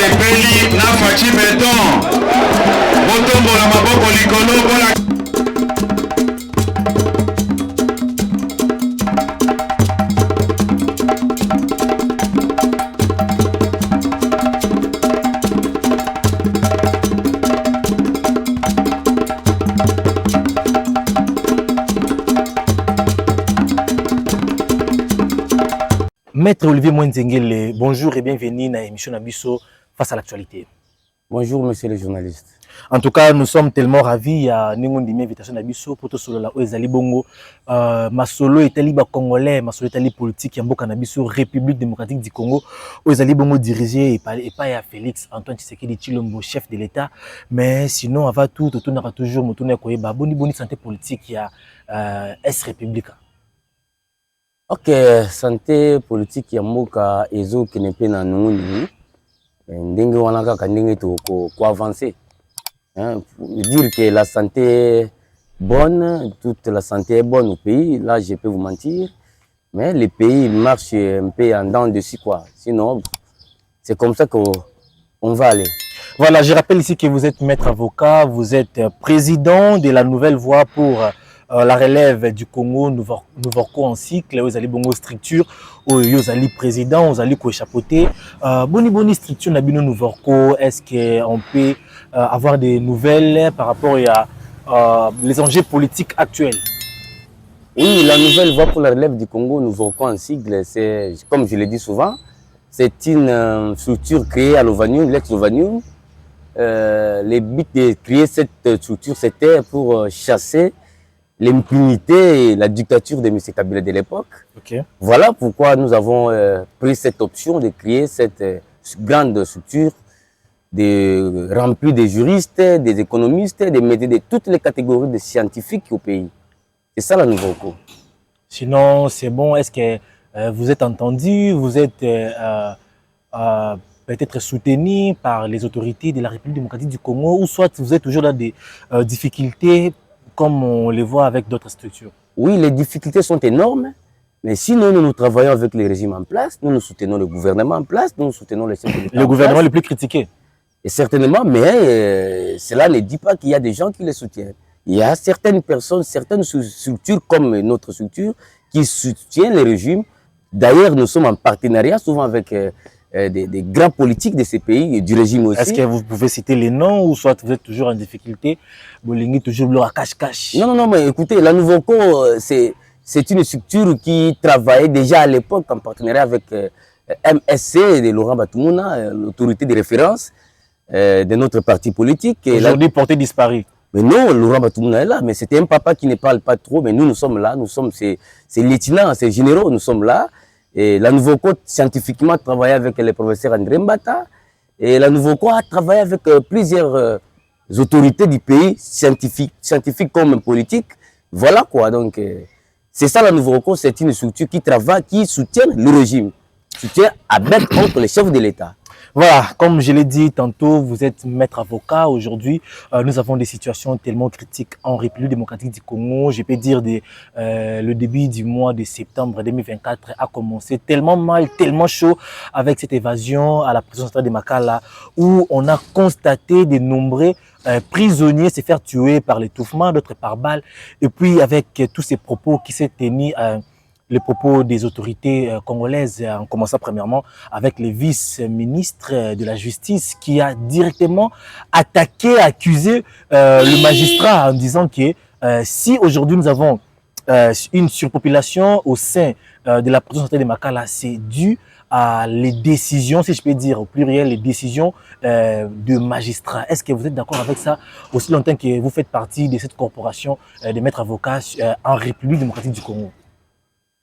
sepeli na fachi beton. Botombola maboko likolo bola. Maître Olivier Mwenzengele, bonjour et bienvenue dans l'émission Nabiso face à l'actualité. Bonjour monsieur le journaliste. En tout cas, nous sommes tellement ravis à Ningondi invitation Nabiso pour tout solo la Oezali Bongo. Masolo Itali ba Congolais, Masolo Itali politique Yamboka Nabiso République démocratique du Congo. Oezali Bongo dirigé et pas à Félix Antoine Tshisekedi Tshilombo chef de l'État. Mais sinon avant tout, on aura toujours motoné koyeba boni santé politique ya S République. Ok, santé politique ya mboka ezo kenepe na nunguni ndenge wana kaka ndenge to ko avancer. Dire que la santé est bonne, toute la santé est bonne au pays, là je peux vous mentir, mais le pays marche un peu en dents de scie quoi. Sinon, c'est comme ça qu'on va aller. Voilà, je rappelle ici que vous êtes maître avocat, vous êtes président de la Nouvelle Voie pour la relève du Congo, nous vorko en cycle, vous allez bongo structure, vous allez président, vous allez co-échappoter. Boni structure nabino nous vorko, est-ce qu'on peut avoir des nouvelles par rapport à les enjeux politiques actuels? Oui, la Nouvelle Voie pour la relève du Congo, nous vorko en sigle, c'est, comme je le dis souvent, c'est une structure créée à l'Ovanium, l'ex-Ovanium. Le but de créer cette structure, c'était pour chasser l'impunité et la dictature de M. Kabila de l'époque. Okay. Voilà pourquoi nous avons pris cette option de créer cette grande structure remplie de juristes, des économistes, des médias, de toutes les catégories de scientifiques au pays. C'est ça la nouvelle cour. Sinon, c'est bon. Est-ce que vous êtes entendu, vous êtes peut-être soutenu par les autorités de la République démocratique du Congo, ou soit vous êtes toujours dans des difficultés comme on les voit avec d'autres structures? Oui, les difficultés sont énormes, mais sinon nous travaillons avec les régimes en place, nous soutenons le gouvernement en place, nous soutenons les chefs de l'État. Le gouvernement le plus critiqué. Et certainement, mais cela ne dit pas qu'il y a des gens qui les soutiennent. Il y a certaines personnes, certaines structures comme notre structure qui soutiennent les régimes. D'ailleurs, nous sommes en partenariat souvent avec des grands politiques de ces pays et du régime aussi. Est-ce que vous pouvez citer les noms ou soit vous êtes toujours en difficulté? Bolingi toujours le cache-cache. Non, mais écoutez, la Nouvelle Cour, c'est une structure qui travaillait déjà à l'époque en partenariat avec MSC de Laurent Batoumouna, l'autorité de référence de notre parti politique. Aujourd'hui porté disparu. Mais non, Laurent Batoumouna est là, mais c'était un papa qui ne parle pas trop, mais nous sommes là, c'est lieutenants, c'est généraux, nous sommes là. Et la Nouvelle Cour scientifiquement travaillé avec le professeur André Mbata. Et la Nouvelle Cour a travaillé avec plusieurs autorités du pays, scientifiques comme politiques. Voilà quoi, donc c'est ça la Nouvelle Cour, c'est une structure qui travaille, qui soutient le régime, soutient à battre contre les chefs de l'État. Voilà, comme je l'ai dit tantôt, vous êtes maître avocat. Aujourd'hui, nous avons des situations tellement critiques en République démocratique du Congo. Je peux dire le début du mois de septembre 2024 a commencé tellement mal, tellement chaud avec cette évasion à la prison centrale de Makala où on a constaté de nombreux prisonniers se faire tuer par l'étouffement, d'autres par balle. Et puis avec tous ces propos qui s'est tenus... les propos des autorités congolaises, en commençant premièrement avec le vice-ministre de la Justice qui a directement attaqué, accusé le magistrat en disant que si aujourd'hui nous avons une surpopulation au sein de la prison centrale de Makala, c'est dû à les décisions, si je peux dire au pluriel, les décisions de magistrats. Est-ce que vous êtes d'accord avec ça aussi longtemps que vous faites partie de cette corporation de maîtres avocats en République démocratique du Congo?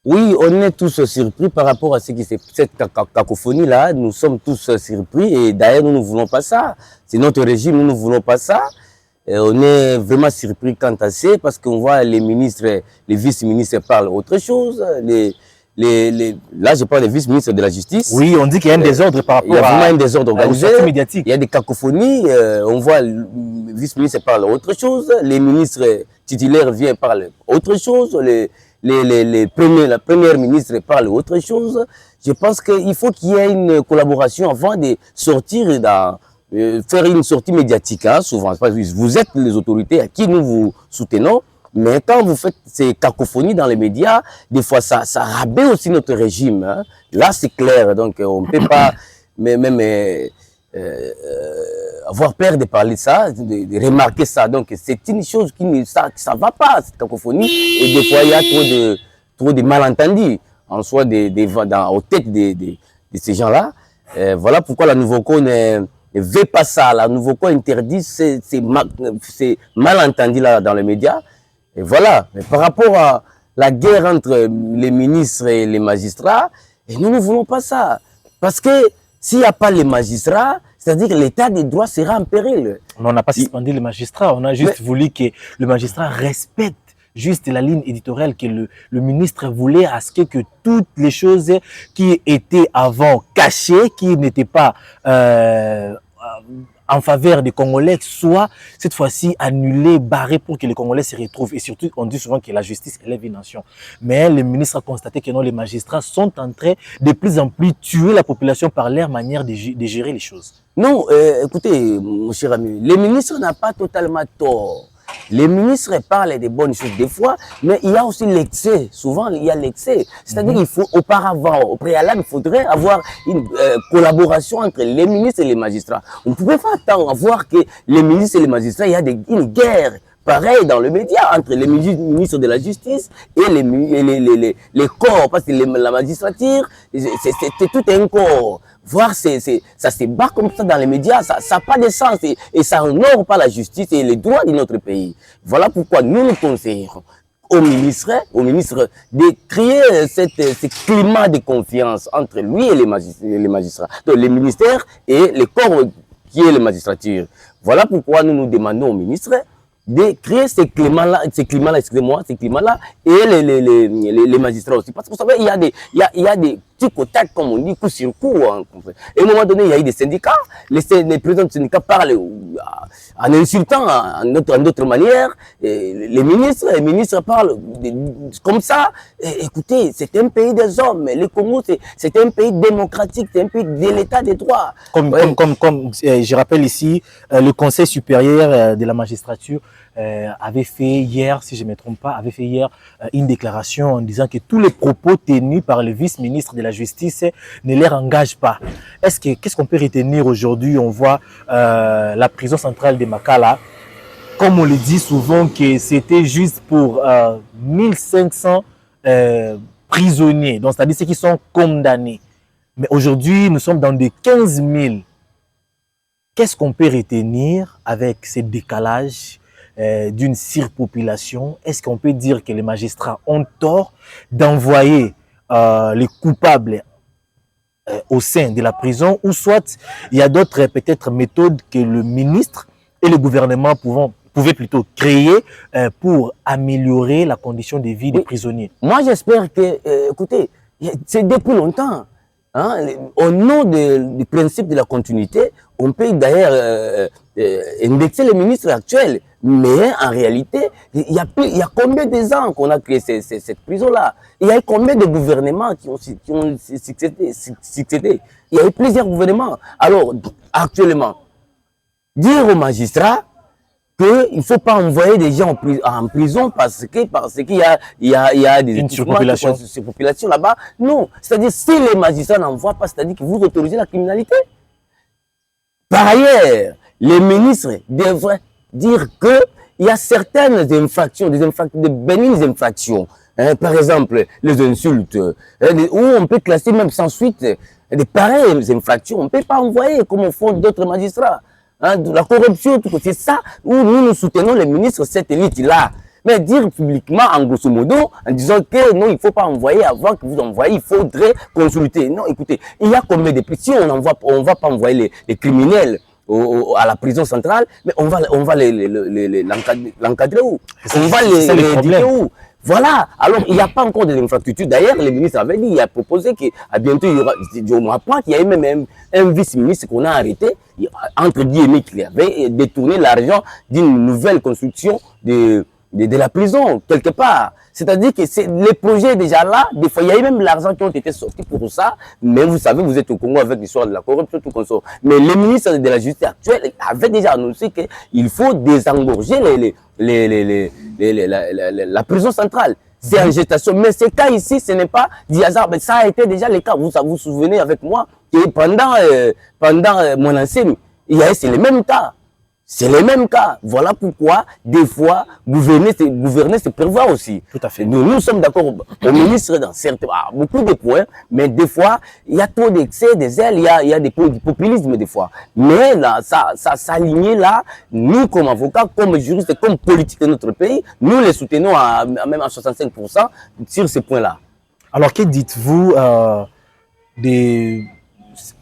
Oui, on est tous surpris par rapport à ce qui s'est cette cacophonie-là. Nous sommes tous surpris et d'ailleurs, nous ne voulons pas ça. C'est notre régime, nous ne voulons pas ça. Et on est vraiment surpris quant à ça parce qu'on voit les ministres, les vice-ministres parlent autre chose. Là, je parle des vice-ministres de la Justice. Oui, on dit qu'il y a un désordre par rapport à... Il y a vraiment un désordre organisé. Médiatique. Il y a des cacophonies. On voit le vice-ministre parle autre chose. Les ministres titulaires viennent parler autre chose. La première ministre parle autre chose. Je pense qu'il faut qu'il y ait une collaboration avant de sortir dans faire une sortie médiatique, hein, souvent. Vous êtes les autorités à qui nous vous soutenons, mais quand vous faites ces cacophonies dans les médias, des fois ça rabaisse aussi notre régime. Hein. Là, c'est clair, donc on ne peut pas même avoir peur de parler de ça, de remarquer ça. Donc c'est une chose qui ne ça va pas, cette cacophonie, et des fois il y a trop de malentendus en soi aux têtes de ces gens-là. Voilà pourquoi la Nouveau-Co ne veut pas ça. La Nouveau-Co interdit ces malentendus là dans les médias. Et voilà. Mais par rapport à la guerre entre les ministres et les magistrats, et nous ne voulons pas ça. Parce que s'il n'y a pas les magistrats, c'est-à-dire que l'état des droits sera en péril. Mais on n'a pas suspendu les magistrats, on a juste voulu que le magistrat respecte juste la ligne éditoriale que le ministre voulait, à ce que toutes les choses qui étaient avant cachées, qui n'étaient pas en faveur des Congolais, soient cette fois-ci annulées, barrées pour que les Congolais se retrouvent. Et surtout, on dit souvent que la justice élève une nation. Mais le ministre a constaté que non, les magistrats sont en train de plus en plus tuer la population par leur manière de gérer les choses. Non, écoutez, mon cher ami, les ministres n'ont pas totalement tort. Les ministres parlent des bonnes choses des fois, mais il y a aussi l'excès. Souvent, il y a l'excès. C'est-à-dire qu'il faut, auparavant, au préalable, il faudrait avoir une collaboration entre les ministres et les magistrats. On ne pouvait pas attendre à voir que les ministres et les magistrats, il y a une guerre. Pareil dans le média, entre les ministres de la justice et les corps, parce que la magistrature, c'est tout un corps. Voir ça se bat comme ça dans les médias, ça n'a pas de sens et ça honore pas la justice et les droits de notre pays. Voilà pourquoi nous nous conseillons au ministre de créer ce climat de confiance entre lui et les magistrats, donc les ministères et les corps qui est la magistrature. Voilà pourquoi nous nous demandons au ministre de créer ces climats-là, et les magistrats aussi. Parce que vous savez, il y a des petits contacts, comme on dit, coup sur coup. Hein. Et à un moment donné, il y a eu des syndicats. Les présidents de syndicats parlent en insultant, en d'autres manières. Les ministres parlent comme ça. Et, écoutez, c'est un pays des hommes. Le Congo, c'est un pays démocratique, c'est un pays de l'état des droits. Comme je rappelle ici, le Conseil supérieur de la magistrature avait fait hier, si je ne me trompe pas, avait fait hier une déclaration en disant que tous les propos tenus par le vice-ministre de la Justice ne les engagent pas. Qu'est-ce qu'on peut retenir aujourd'hui? On voit la prison centrale de Makala, comme on le dit souvent, que c'était juste pour 1500 prisonniers, donc c'est-à-dire ceux qui sont condamnés. Mais aujourd'hui, nous sommes dans des 15 000. Qu'est-ce qu'on peut retenir avec ces décalages d'une surpopulation? Est-ce qu'on peut dire que les magistrats ont tort d'envoyer les coupables au sein de la prison, ou soit il y a d'autres peut-être méthodes que le ministre et le gouvernement pouvaient plutôt créer pour améliorer la condition de vie des prisonniers? Moi, j'espère que, écoutez, c'est depuis longtemps. Hein, au nom du principe de la continuité, on peut d'ailleurs indexer les ministres actuels. Mais en réalité, il y a combien de ans qu'on a créé cette prison-là? Il y a eu combien de gouvernements qui ont succédé? Il y a eu plusieurs gouvernements. Alors, actuellement, dire aux magistrats qu'il ne faut pas envoyer des gens en prison parce qu'il y a des surpopulation là-bas. Non, c'est-à-dire si les magistrats n'envoient pas, c'est-à-dire que vous autorisez la criminalité. Par ailleurs, les ministres devraient dire qu'il y a certaines infractions, de bénignes infractions, hein, par exemple les insultes, où on peut classer même sans suite des pareilles infractions. On ne peut pas envoyer comme font d'autres magistrats. Hein, la corruption, c'est ça où nous soutenons les ministres, cette élite-là. Mais dire publiquement, en grosso modo, en disant que non, il ne faut pas envoyer avant que vous envoyez, il faudrait consulter. Non, écoutez, il y a combien de petits, on ne va pas envoyer les criminels à la prison centrale, mais on va l'encadrer où? On va les éduquer où? Voilà. Alors, il n'y a pas encore de l'infrastructure. D'ailleurs, le ministre avait dit, il a proposé qu'à bientôt, il y aura, je me rappelle qu'il y a eu même un vice-ministre qu'on a arrêté, entre guillemets, qui avait détourné l'argent d'une nouvelle construction de de la prison, quelque part. C'est-à-dire que les projets déjà là, des fois, il y a eu même l'argent qui ont été sortis pour ça, mais vous savez, vous êtes au Congo avec l'histoire de la corruption, tout comme ça. Mais le ministre de la Justice actuel avait déjà annoncé qu'il faut désengorger la prison centrale. C'est en gestation. Mais ce cas ici, ce n'est pas du hasard. Mais ça a été déjà le cas. Vous vous souvenez avec moi que pendant mon ancien, c'est le même cas. C'est le même cas. Voilà pourquoi, des fois, gouverner, c'est prévoir aussi. Tout à fait. Nous sommes d'accord au ministre dans beaucoup de points, mais des fois, il y a trop d'excès, des ailes, il y a des populismes des fois. Mais là, ça s'aligne là, nous comme avocats, comme juristes, comme politiques de notre pays, nous les soutenons même à 65% sur ces points-là. Alors, que dites-vous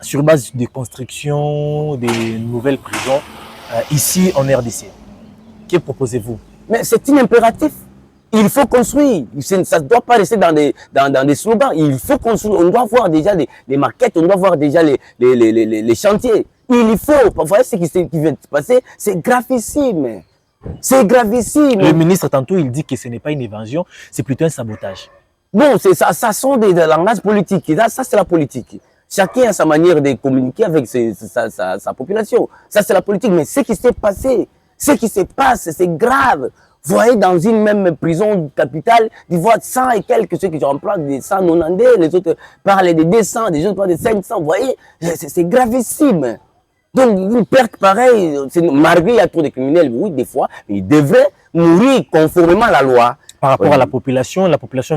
sur base de construction des nouvelles prisons ici en RDC? Que proposez-vous? Mais c'est un impératif. Il faut construire. Ça ne doit pas rester dans des slogans. Il faut construire. On doit voir déjà les maquettes, on doit voir déjà les chantiers. Il faut. Vous voyez ce qui vient de se passer? C'est gravissime. C'est gravissime. Le ministre, tantôt, il dit que ce n'est pas une évasion, c'est plutôt un sabotage. Bon, ça sont des langages politiques. Ça c'est la politique. Chacun a sa manière de communiquer avec sa population. Ça, c'est la politique. Mais ce qui s'est passé, ce qui se passe, c'est grave. Vous voyez, dans une même prison capitale, ils voient 100 et quelques, ceux qui remplacent des 190, les autres parlent de 200, les autres parlent de 500. Vous voyez, c'est gravissime. Donc, une perte pareille, malgré il y a trop de criminels, oui, des fois, ils devraient mourir conformément à la loi. Par rapport à la population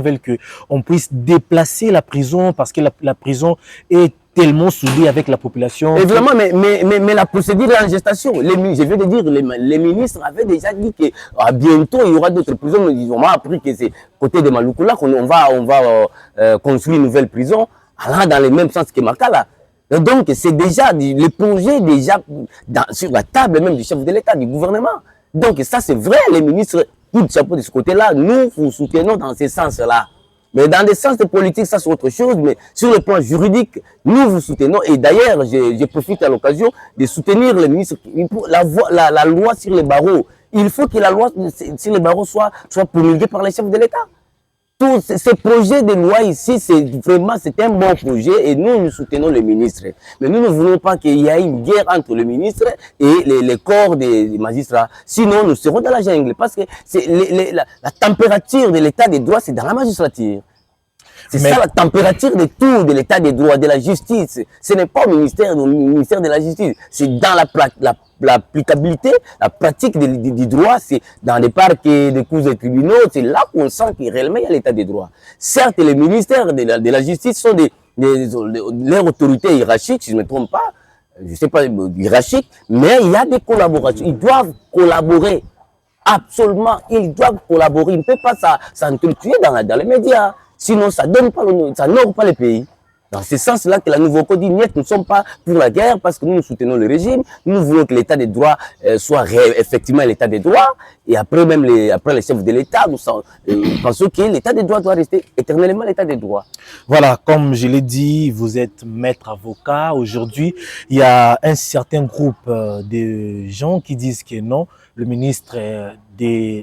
veut qu'on puisse déplacer la prison parce que la prison est tellement soudée avec la population. Évidemment, mais la procédure est en gestation. Je viens de dire, les ministres avaient déjà dit qu'à bientôt, il y aura d'autres prisons. Ils ont appris que c'est côté de Malukula qu'on va construire une nouvelle prison, allant dans le même sens que Makala. Donc, c'est déjà le projet déjà sur la table même du chef de l'État, du gouvernement. Donc, ça, c'est vrai, les ministres, tout le chapeau de ce côté-là, nous vous soutenons dans ce sens-là. Mais dans le sens de politique, ça c'est autre chose. Mais sur le plan juridique, nous vous soutenons. Et d'ailleurs, je profite à l'occasion de soutenir le ministre. La loi sur les barreaux, il faut que la loi sur les barreaux soit promulguée par les chefs de l'État. Tous ces projets de loi ici, c'est un bon projet et nous soutenons le ministre. Mais nous ne voulons pas qu'il y ait une guerre entre le ministre et les corps des magistrats. Sinon, nous serons dans la jungle parce que la température de l'état des droits, c'est dans la magistrature. C'est ça la température de tout, de l'état des droits, de la justice. Ce n'est pas au ministère de la justice. C'est dans l'applicabilité, la pratique du droit, c'est dans les parquets, des cours de tribunaux, c'est là qu'on sent qu'il réellement y a l'état des droits. Certes, les ministères de la justice sont leur autorité hiérarchique, si je ne me trompe pas, je ne sais pas, hiérarchique, mais il y a des collaborations. Ils doivent collaborer. Absolument, ils doivent collaborer. Ils ne peuvent pas s'entretuer dans les médias. Sinon, ça n'aure pas le pays. Dans ce sens-là que la Nouveau Code dit, nous ne sommes pas pour la guerre parce que nous soutenons le régime. Nous voulons que l'état des droits soit effectivement l'état des droits. Et après, après les chefs de l'État, nous pensons que l'état des droits doit rester éternellement l'état des droits. Voilà, comme je l'ai dit, vous êtes maître avocat. Aujourd'hui, il y a un certain groupe de gens qui disent que non, le ministre de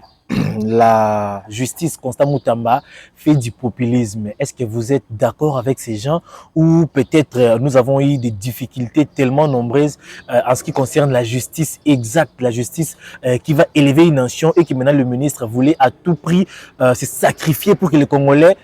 la justice, Constant Moutamba, fait du populisme. Est-ce que vous êtes d'accord avec ces gens ou peut-être nous avons eu des difficultés tellement nombreuses en ce qui concerne la justice exacte, la justice qui va élever une nation et que maintenant le ministre voulait à tout prix se sacrifier pour que les Congolais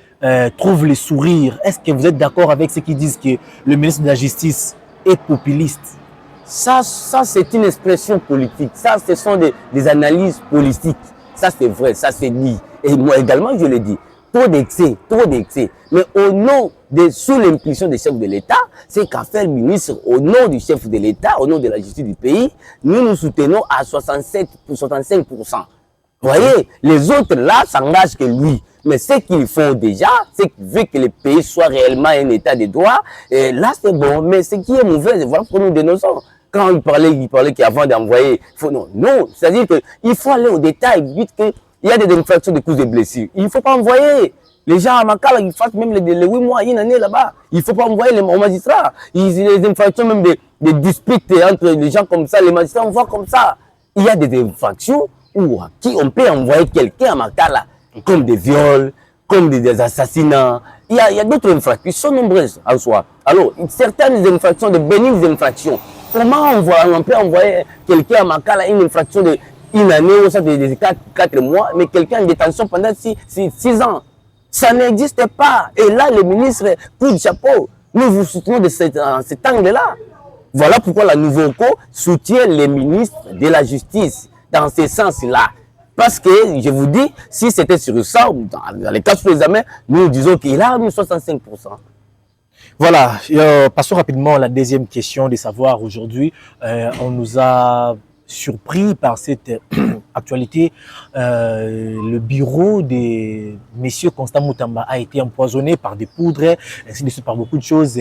trouvent le sourire. Est-ce que vous êtes d'accord avec ceux qui disent que le ministre de la Justice est populiste? Ça c'est une expression politique. Ça, ce sont des analyses politiques. Ça, c'est vrai, ça, c'est dit. Et moi également, je le dis. Trop d'excès, trop d'excès. Mais au nom sous l'impulsion des chefs de l'État, c'est qu'a fait le ministre au nom du chef de l'État, au nom de la justice du pays, nous soutenons à 65%. Vous voyez, les autres là s'engagent que lui. Mais ce qu'ils font déjà, c'est que vu que le pays soit réellement un état de droit, et là c'est bon. Mais ce qui est mauvais, voilà pourquoi nous dénonçons. Quand il parlait qu'avant d'envoyer, non, c'est-à-dire qu'il faut aller au détail, vite qu'il y a des infractions de causes de blessures. Il ne faut pas envoyer les gens à Makala, ils fassent même les 8 mois, une année là-bas. Il ne faut pas envoyer aux magistrats. Les infractions même des disputes entre les gens comme ça, les magistrats, on voit comme ça. Il y a des infractions ou à qui on peut envoyer quelqu'un à Makala, comme des viols, comme des assassinats. Il y a d'autres infractions qui sont nombreuses en soi. Alors, certaines infractions, de bénignes infractions, comment on peut envoyer quelqu'un à Makala une infraction de une année ou ça de 4 mois, mais quelqu'un en détention pendant 6 ans? Ça n'existe pas. Et là, le ministre, coup de chapeau, nous vous soutenons de cet angle-là. Voilà pourquoi la Nouveau Co soutient les ministres de la Justice dans ce sens-là. Parce que, je vous dis, si c'était sur ça, dans les cas sous l'examen, nous disons qu'il a 65%. Voilà, passons rapidement à la deuxième question de savoir aujourd'hui, on nous a surpris par cette actualité, le bureau de M. Constant Moutamba a été empoisonné par des poudres, ainsi de suite, par beaucoup de choses.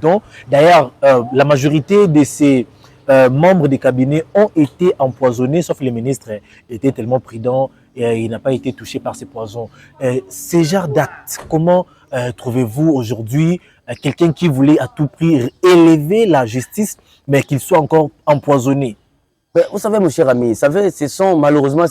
Dont, d'ailleurs, la majorité de ces membres des cabinets ont été empoisonnés, sauf les ministres étaient tellement prudents et il n'a pas été touché par ces poisons. Ces genres d'actes, comment trouvez-vous aujourd'hui quelqu'un qui voulait à tout prix élever la justice, mais qu'il soit encore empoisonné? Vous savez, mon cher ami, ce sont malheureusement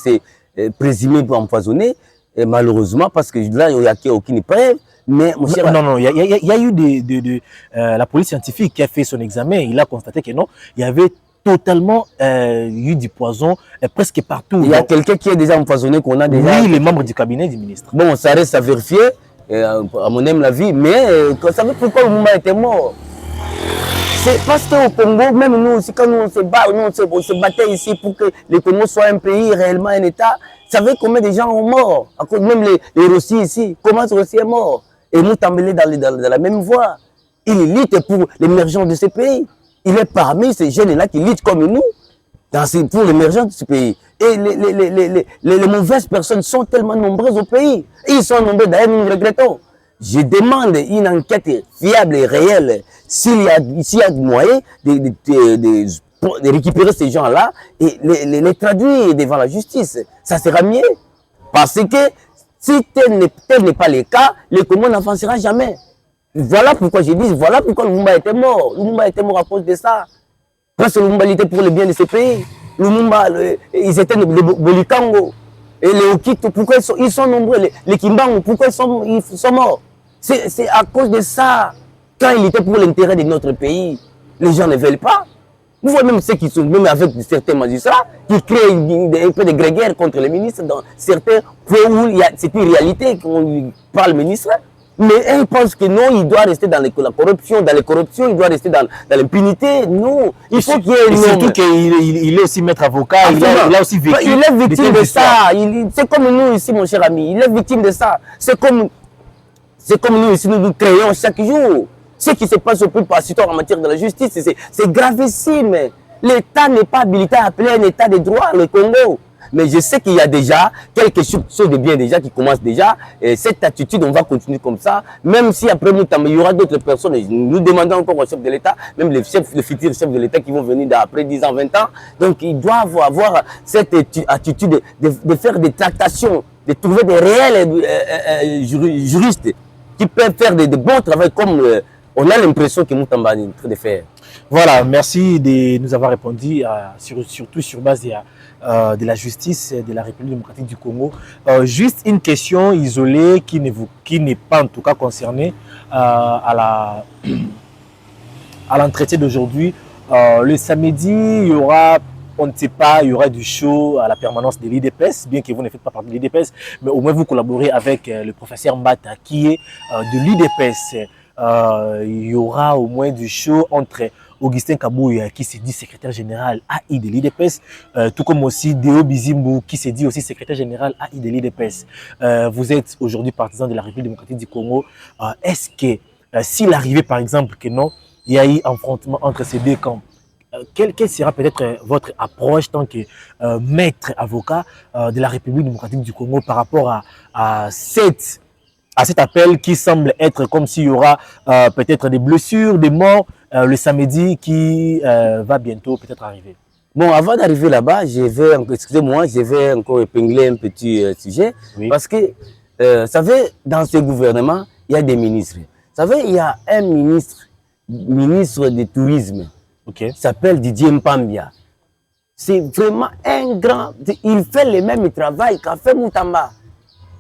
présumés empoisonnés, et malheureusement, parce que là, il n'y a aucune preuve. Mais mon cher non, il y a eu la police scientifique qui a fait son examen. Il a constaté que non, il y avait totalement eu du poison presque partout. Il y a quelqu'un qui est déjà empoisonné, qu'on a déjà. Oui, les membres du cabinet du ministre. Bon, ça reste à vérifier, à mon aime la vie, mais vous savez pourquoi le mouvement était mort? C'est parce qu'au Congo, même nous aussi, quand nous on se battait ici pour que le Congo soit un pays, réellement un État, vous savez combien de gens ont mort? À cause même les Rossi ici, comment Rossi est mort? Et nous t'embellons dans la même voie. Il lutte pour l'émergence de ce pays. Il est parmi ces jeunes-là qui luttent comme nous pour l'émergence de ce pays. Et les mauvaises personnes sont tellement nombreuses au pays. Ils sont nombreux, d'ailleurs, nous regrettons. Je demande une enquête fiable et réelle s'il y a moyen de récupérer ces gens-là et les traduire devant la justice. Ça sera mieux. Parce que si tel n'est pas le cas, le Congo n'avancera jamais. Voilà pourquoi je dis, voilà pourquoi Lumumba était mort. Lumumba était mort à cause de ça. Parce que Lumumba était pour le bien de ce pays. Lumumba, ils étaient les Bolikango. Et les Okito, pourquoi ils sont nombreux? Les Kimbango, pourquoi ils sont morts? C'est à cause de ça. Quand il était pour l'intérêt de notre pays, les gens ne veulent pas. Vous voyez même ceux qui sont, même avec certains magistrats, qui créent un peu de grégaire contre les ministres dans certains points où c'est une réalité qu'on parle ministre. Mais ils pensent que non, il doit rester dans la corruption. Dans les corruptions, il doit rester dans l'impunité. Non, il faut qu'il y ait un homme. Surtout qu'il est aussi maître avocat, il a aussi vécu. Il est victime de ça. C'est comme nous ici, mon cher ami. Il est victime de ça. C'est comme nous ici, nous créons chaque jour. Ce qui se passe au plus partout en matière de la justice, c'est gravissime. L'État n'est pas habilité à appeler un État de droit, le Congo. Mais je sais qu'il y a déjà quelque chose de bien déjà qui commence déjà. Et cette attitude, on va continuer comme ça. Même si après nous, il y aura d'autres personnes. Nous demandons encore au chef de l'État, même les futurs chefs de l'État qui vont venir après 10 ans, 20 ans. Donc ils doivent avoir cette attitude de faire des tractations, de trouver des réels juristes qui peuvent faire de bons travaux comme on a l'impression que Moutamba est en train de faire. Voilà, merci de nous avoir répondu, surtout sur base de la justice de la République démocratique du Congo. Juste une question isolée qui n'est pas en tout cas concernée à l'entretien d'aujourd'hui. Le samedi, il y aura, on ne sait pas, il y aura du show à la permanence de l'IDPS, bien que vous ne faites pas partie de l'IDPS, mais au moins vous collaborez avec le professeur Mbata qui est de l'IDPS. Il y aura au moins du show entre Augustin Kabouya qui s'est dit secrétaire général AI de l'IDPS, tout comme aussi Déo Bizimbu qui s'est dit aussi secrétaire général AI de l'IDPS. Vous êtes aujourd'hui partisan de la République démocratique du Congo. Est-ce que s'il arrivait par exemple que non, il y a eu un affrontement entre ces deux camps, quelle sera peut-être votre approche tant que maître avocat de la République démocratique du Congo par rapport à cet appel qui semble être comme s'il y aura peut-être des blessures, des morts le samedi qui va bientôt peut-être arriver? Bon, avant d'arriver là-bas, excusez-moi, je vais encore épingler un petit sujet. Oui. Parce que, vous savez, dans ce gouvernement, il y a des ministres. Vous savez, il y a un ministre du tourisme, qui s'appelle Didier Mpambia. c'est vraiment un grand... Il fait le même travail qu'a fait Moutamba.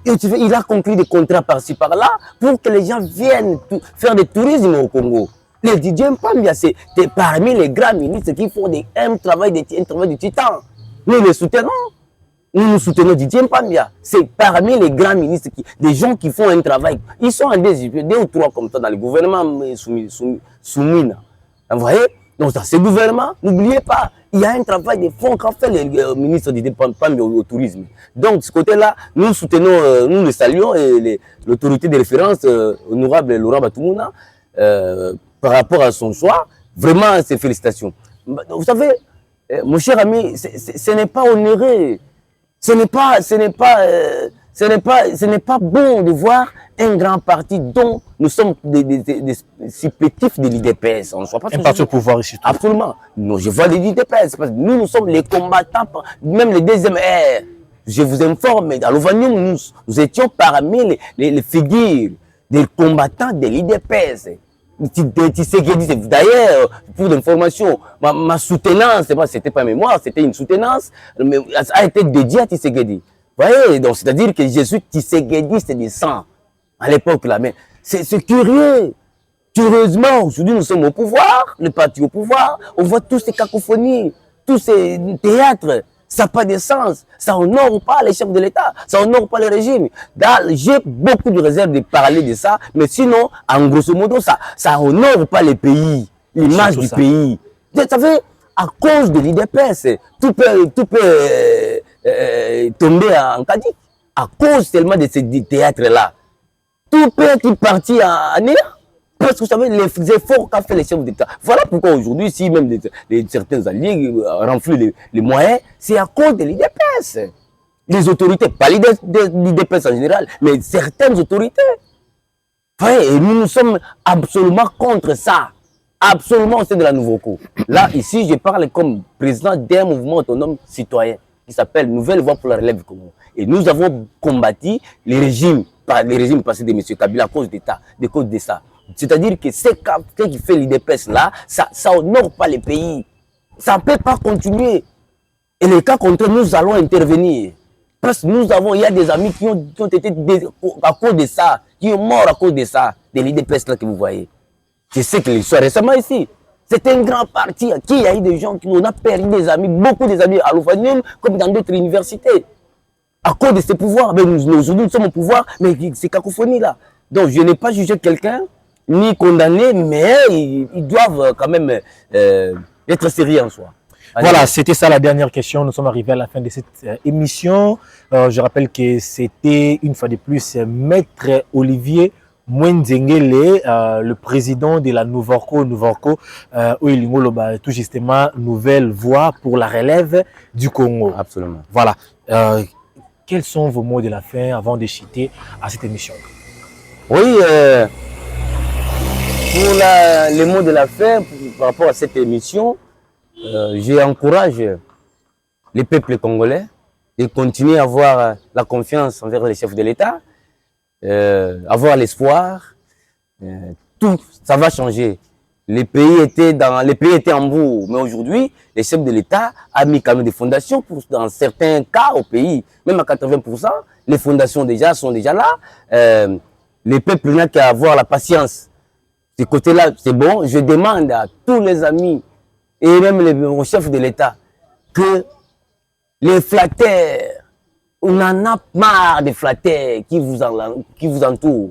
Il a conclu des contrats par-ci par-là pour que les gens viennent faire du tourisme au Congo. Les Didier Mpambia, c'est parmi les grands ministres qui font un travail de titan. Nous les soutenons. Nous soutenons Didier Mpambia. C'est parmi les grands ministres, des gens qui font un travail. Ils sont en deux ou trois comme ça dans le gouvernement soumis. Vous voyez? Donc dans ce gouvernement, n'oubliez pas, il y a un travail de fond qu'a fait le ministre Didier Mpambia au tourisme. Donc de ce côté-là, nous soutenons, nous le saluons et l'autorité de référence, honorable Laurent Batumuna, par rapport à son choix, vraiment, ces félicitations. Vous savez, mon cher ami, ce n'est pas honoré, ce n'est pas bon de voir un grand parti dont nous sommes des supplétifs de l'IDPS. Un parti au pouvoir ici. Absolument. Non, je vois l'IDPS. Nous sommes les combattants, même les deuxième ère. Je vous informe, à l'Ovanium, nous étions parmi les figures des combattants de l'IDPS. D'ailleurs, pour l'information, ma soutenance, c'était pas mémoire, c'était une soutenance, mais ça a été dédié à Tshisekedi. Vous voyez, donc c'est-à-dire que je suis Tshisekedi, de sang à l'époque là. Mais c'est curieux. Curieusement, aujourd'hui nous sommes au pouvoir, le parti au pouvoir, on voit tous ces cacophonies, tous ces théâtres. Ça n'a pas de sens, ça honore pas les chefs de l'État, ça honore pas le régime. J'ai beaucoup de réserves de parler de ça, mais sinon, en grosso modo, ça honore pas le pays, l'image du pays. Vous savez, à cause de l'IDPS, tout peut tomber en caddie. À cause tellement de ces théâtres-là, tout peut être parti en néant. Parce que vous savez, les efforts qu'a fait les chefs d'État. Voilà pourquoi aujourd'hui, si même certains alliés renflouent les moyens, c'est à cause de l'IDPS. Les autorités, pas l'IDPS en général, mais certaines autorités. Ouais, et nous sommes absolument contre ça. Absolument, c'est de la Nouveau-Co. Là, ici, je parle comme président d'un mouvement autonome citoyen qui s'appelle Nouvelle Voie pour la relève du Congo. Et nous avons combattu les régimes passés de M. Kabila à cause de ça. C'est-à-dire que ce qui fait l'IDPS là, ça honore pas les pays. Ça ne peut pas continuer. Et les cas contraires, nous allons intervenir. Parce que il y a des amis qui ont été à cause de ça, qui ont mort à cause de ça, de l'IDPS là que vous voyez. Je sais que l'histoire récemment ici, c'est un grand parti qui il y a eu des gens qui ont perdu des amis, beaucoup des amis à l'Ofanium, comme dans d'autres universités. À cause de ces pouvoirs, aujourd'hui nous sommes au pouvoir, mais c'est cacophonie là. Donc je n'ai pas jugé quelqu'un, ni condamné, mais ils doivent quand même être sérieux en soi. Allez. Voilà, c'était ça la dernière question. Nous sommes arrivés à la fin de cette émission. Je rappelle que c'était une fois de plus Maître Olivier Mwenzengele, le président de la Nouveau-Co, tout justement, Nouvelle Voie pour la relève du Congo. Absolument. Voilà. Quels sont vos mots de la fin avant de chuter à cette émission? Oui, pour les mots de la fin, par rapport à cette émission, j'encourage les peuples congolais de continuer à avoir la confiance envers les chefs de l'État, avoir l'espoir. Tout, ça va changer. Les pays étaient en bourg, mais aujourd'hui, les chefs de l'État ont mis quand même des fondations dans certains cas au pays, même à 80%, les fondations sont déjà là. Les peuples n'ont qu'à avoir la patience. Ce côté-là, c'est bon. Je demande à tous les amis et même aux chefs de l'État que les flatteurs, on en a marre des flatteurs qui vous entourent.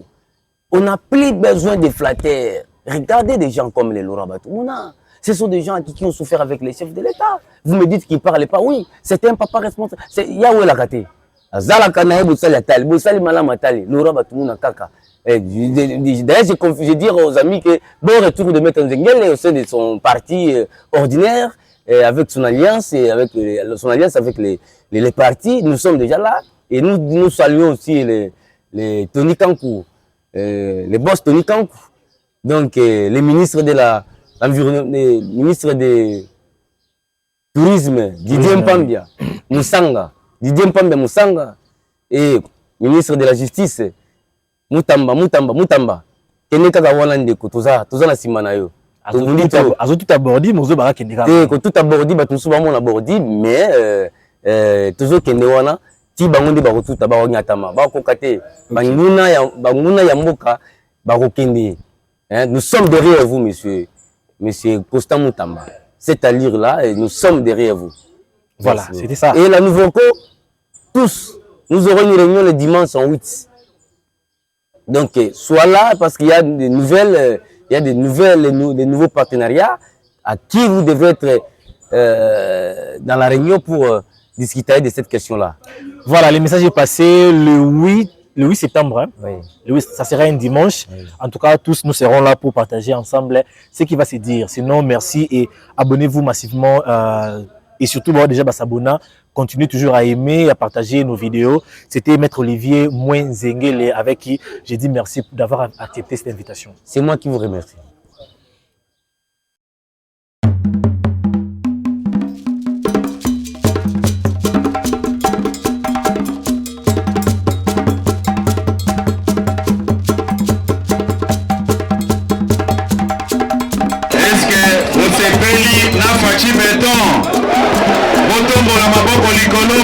On n'a plus besoin de flatteurs. Regardez des gens comme les Laurent Batumuna. Ce sont des gens qui ont souffert avec les chefs de l'État. Vous me dites qu'ils ne parlaient pas. Oui, c'était un papa responsable. C'est Yahweh la gâté. D'ailleurs, je dis aux amis que bon retour de Maître Nzengele au sein de son parti ordinaire, avec son alliance avec les partis, nous sommes déjà là. Et nous saluons aussi les Tony Kankou, les boss Tony Kankou, donc les ministres de l'environnement, les ministres de tourisme, Didier Mpambia Moussanga, et ministre de la justice, Mutamba. Kene kaka wana ndeko toza na sima na yo. tout abordi, mais on a tout abordi, on abordi, mais toujours que newana, ti bangonde tout abordi atama, bakokate, banguna ya mboka, bakokende. Nous sommes derrière vous, monsieur Constant Moutamba. C'est à lire là, et nous sommes derrière vous. Voilà, c'était ça. Et la nouvelle co, tous, nous aurons une réunion le dimanche en 8. Donc, sois là parce qu'il y a des nouvelles, des nouveaux partenariats à qui vous devez être dans la réunion pour discuter de cette question-là. Voilà, le message est passé le 8 septembre. Hein? Oui. Le 8, ça sera un dimanche. Oui. En tout cas, tous nous serons là pour partager ensemble ce qui va se dire. Sinon, merci et abonnez-vous massivement. Et surtout, déjà, s'abonner. Continuez toujours à aimer et à partager nos vidéos. C'était Maître Olivier Mouenzengele avec qui j'ai dit merci d'avoir accepté cette invitation. C'est moi qui vous remercie. Est-ce que vous êtes béni, Nafachi Béton? Motombo la maboko likolo,